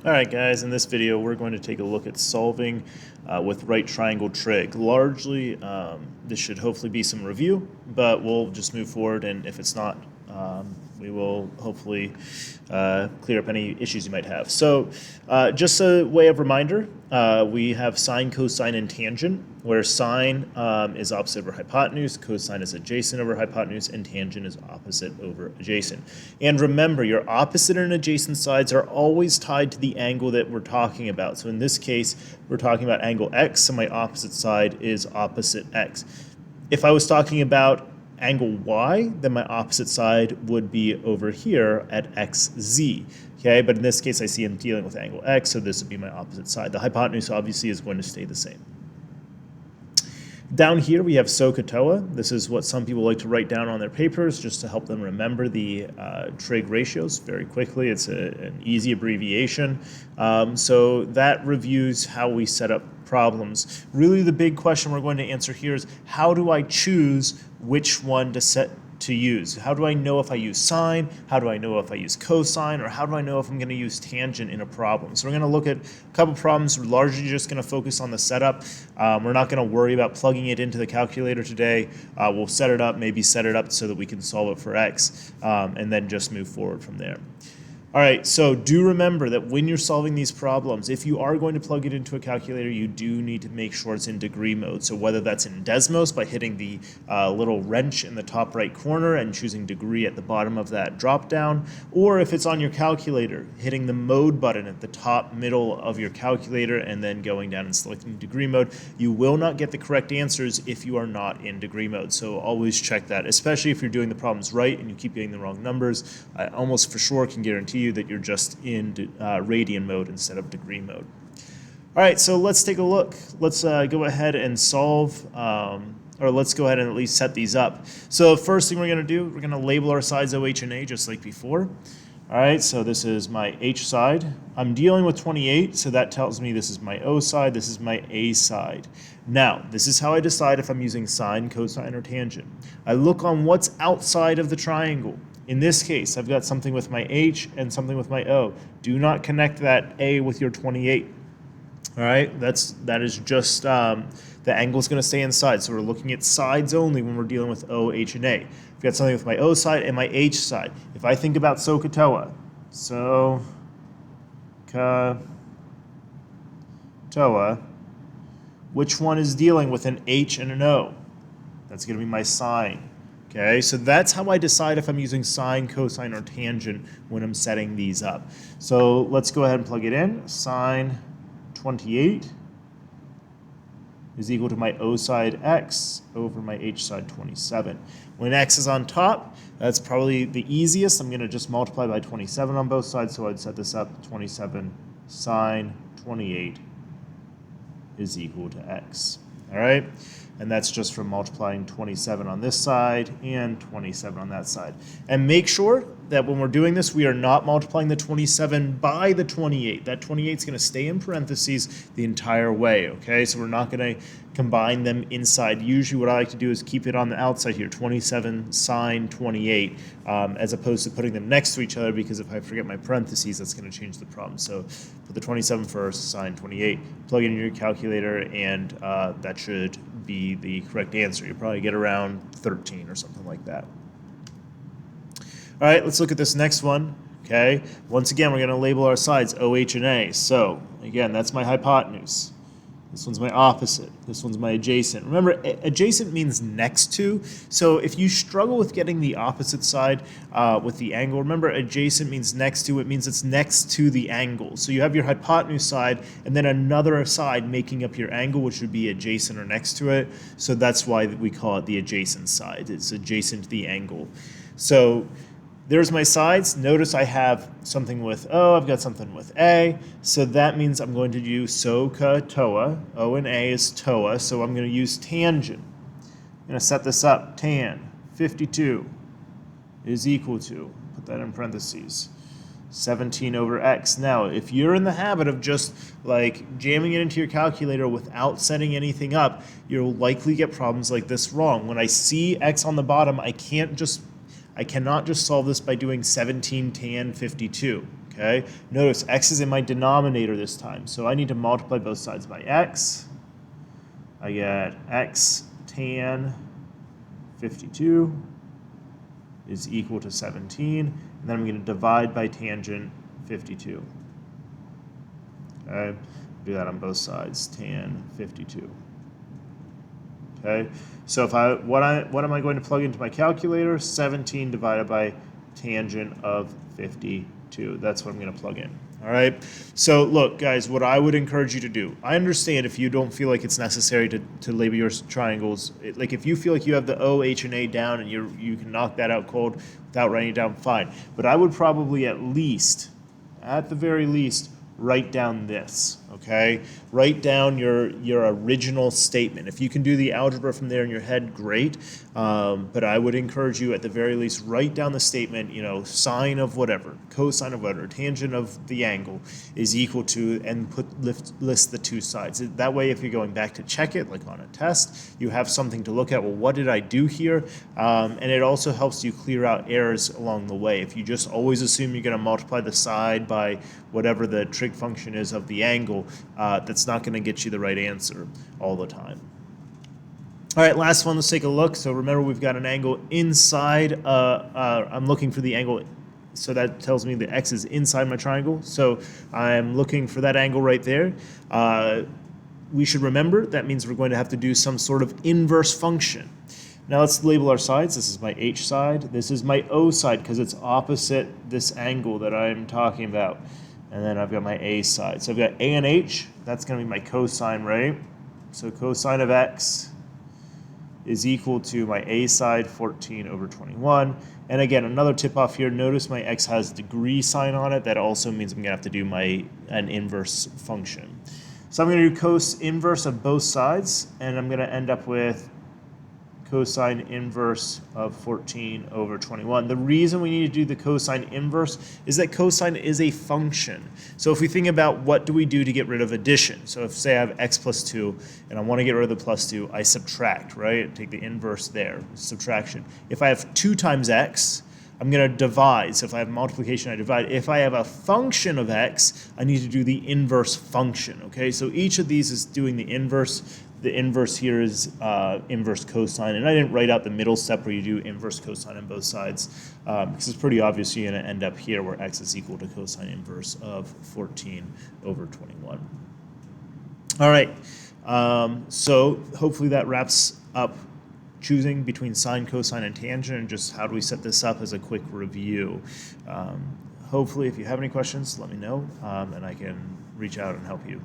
Alright guys, in this video we're going to take a look at solving with right triangle trig. Largely, this should hopefully be some review, but we'll just move forward, and if it's not, we will hopefully clear up any issues you might have. So just a way of reminder, we have sine, cosine, and tangent, where sine is opposite over hypotenuse, cosine is adjacent over hypotenuse, and tangent is opposite over adjacent. And remember, your opposite and adjacent sides are always tied to the angle that we're talking about. So in this case, we're talking about angle x, so my opposite side is opposite x. If I was talking about angle y, then my opposite side would be over here at xz. Okay, but in this case I see I'm dealing with angle x, so this would be my opposite side. The hypotenuse obviously is going to stay the same. Down here we have SOHCAHTOA. This is what some people like to write down on their papers just to help them remember the trig ratios very quickly. It's an easy abbreviation. So that reviews how we set up problems. Really the big question we're going to answer here is, how do I choose which one to use? How do I know if I use sine? How do I know if I use cosine? Or how do I know if I'm going to use tangent in a problem? So we're going to look at a couple problems. We're largely just going to focus on the setup. We're not going to worry about plugging it into the calculator today. We'll set it up, maybe set it up so that we can solve it for x, and then just move forward from there. All right, so do remember that when you're solving these problems, if you are going to plug it into a calculator, you do need to make sure it's in degree mode. So whether that's in Desmos by hitting the little wrench in the top right corner and choosing degree at the bottom of that drop down, or if it's on your calculator, hitting the mode button at the top middle of your calculator and then going down and selecting degree mode, you will not get the correct answers if you are not in degree mode. So always check that, especially if you're doing the problems right and you keep getting the wrong numbers. I almost for sure can guarantee you that you're just in radian mode instead of degree mode. All right, so let's take a look. Let's go ahead and solve, or let's go ahead and at least set these up. So first thing we're going to do, we're going to label our sides OH and A just like before. All right, so this is my H side. I'm dealing with 28, so that tells me this is my O side, this is my A side. Now, this is how I decide if I'm using sine, cosine, or tangent. I look on what's outside of the triangle. In this case, I've got something with my H and something with my O. Do not connect that A with your 28. All right, that is just, the angle is going to stay inside. So we're looking at sides only when we're dealing with O, H, and A. I've got something with my O side and my H side. If I think about SOHCAHTOA, which one is dealing with an H and an O? That's going to be my sine. Okay, so that's how I decide if I'm using sine, cosine, or tangent when I'm setting these up. So let's go ahead and plug it in. Sine 28 is equal to my O side x over my H side 27. When x is on top, that's probably the easiest. I'm going to just multiply by 27 on both sides, so I'd set this up 27 sine 28 is equal to x. All right, and that's just from multiplying 27 on this side and 27 on that side. And make sure that when we're doing this, we are not multiplying the 27 by the 28. That 28 is going to stay in parentheses the entire way, okay? So we're not going to combine them inside. Usually what I like to do is keep it on the outside here, 27 sine 28, as opposed to putting them next to each other, because if I forget my parentheses, that's going to change the problem. So put the 27 first, sine 28, plug it in your calculator, and that should be the correct answer. You'll probably get around 13 or something like that. All right, let's look at this next one. Okay, once again, we're going to label our sides OH and A. So again, that's my hypotenuse. This one's my opposite. This one's my adjacent. Remember, adjacent means next to. So if you struggle with getting the opposite side with the angle, remember adjacent means next to. It means it's next to the angle. So you have your hypotenuse side and then another side making up your angle, which would be adjacent or next to it. So that's why we call it the adjacent side. It's adjacent to the angle. So there's my sides. Notice I have something with O, I've got something with A, so that means I'm going to use SOHCAHTOA. O and A is TOA, so I'm going to use tangent. I'm going to set this up. Tan 52 is equal to, put that in parentheses, 17 over x. Now, if you're in the habit of just like jamming it into your calculator without setting anything up, you'll likely get problems like this wrong. When I see x on the bottom, I cannot just solve this by doing 17 tan 52. okay? Notice x is in my denominator this time, so I need to multiply both sides by x. I get x tan 52 is equal to 17, and then I'm going to divide by tangent 52. Okay, do that on both sides, tan 52. Okay, so if what am I going to plug into my calculator? 17 divided by tangent of 52. That's what I'm going to plug in. All right. So look, guys, what I would encourage you to do, I understand if you don't feel like it's necessary to label your triangles. Like if you feel like you have the O, H, and A down and you can knock that out cold without writing it down, fine. But I would probably at the very least, write down this, okay? Write down your original statement. If you can do the algebra from there in your head, great. But I would encourage you at the very least, write down the statement, sine of whatever, cosine of whatever, tangent of the angle is equal to, and list the two sides. That way, if you're going back to check it, like on a test, you have something to look at. Well, what did I do here? And it also helps you clear out errors along the way. If you just always assume you're going to multiply the side by whatever the trig function is of the angle, that's not going to get you the right answer all the time. All right, last one, let's take a look. So remember, we've got an angle inside. I'm looking for the angle, so that tells me the x is inside my triangle. So I'm looking for that angle right there. We should remember that means we're going to have to do some sort of inverse function. Now let's label our sides. This is my h side. This is my o side because it's opposite this angle that I'm talking about. And then I've got my a side. So I've got a and h. That's going to be my cosine, right? So cosine of x is equal to my a side, 14 over 21. And again, another tip off here, notice my x has degree sign on it. That also means I'm going to have to do an inverse function. So I'm going to do cos inverse of both sides, and I'm going to end up with cosine inverse of 14 over 21. The reason we need to do the cosine inverse is that cosine is a function. So if we think about what do we do to get rid of addition, so if say I have x plus 2 and I want to get rid of the plus 2, I subtract, right? Take the inverse there, subtraction. If I have 2 times x, I'm going to divide. So if I have multiplication, I divide. If I have a function of x, I need to do the inverse function, okay? So each of these is doing the inverse. The inverse here is inverse cosine, and I didn't write out the middle step where you do inverse cosine on both sides because it's pretty obvious you're going to end up here where x is equal to cosine inverse of 14 over 21. All right, so hopefully that wraps up choosing between sine, cosine, and tangent, and just how do we set this up as a quick review. Hopefully, if you have any questions, let me know, and I can reach out and help you.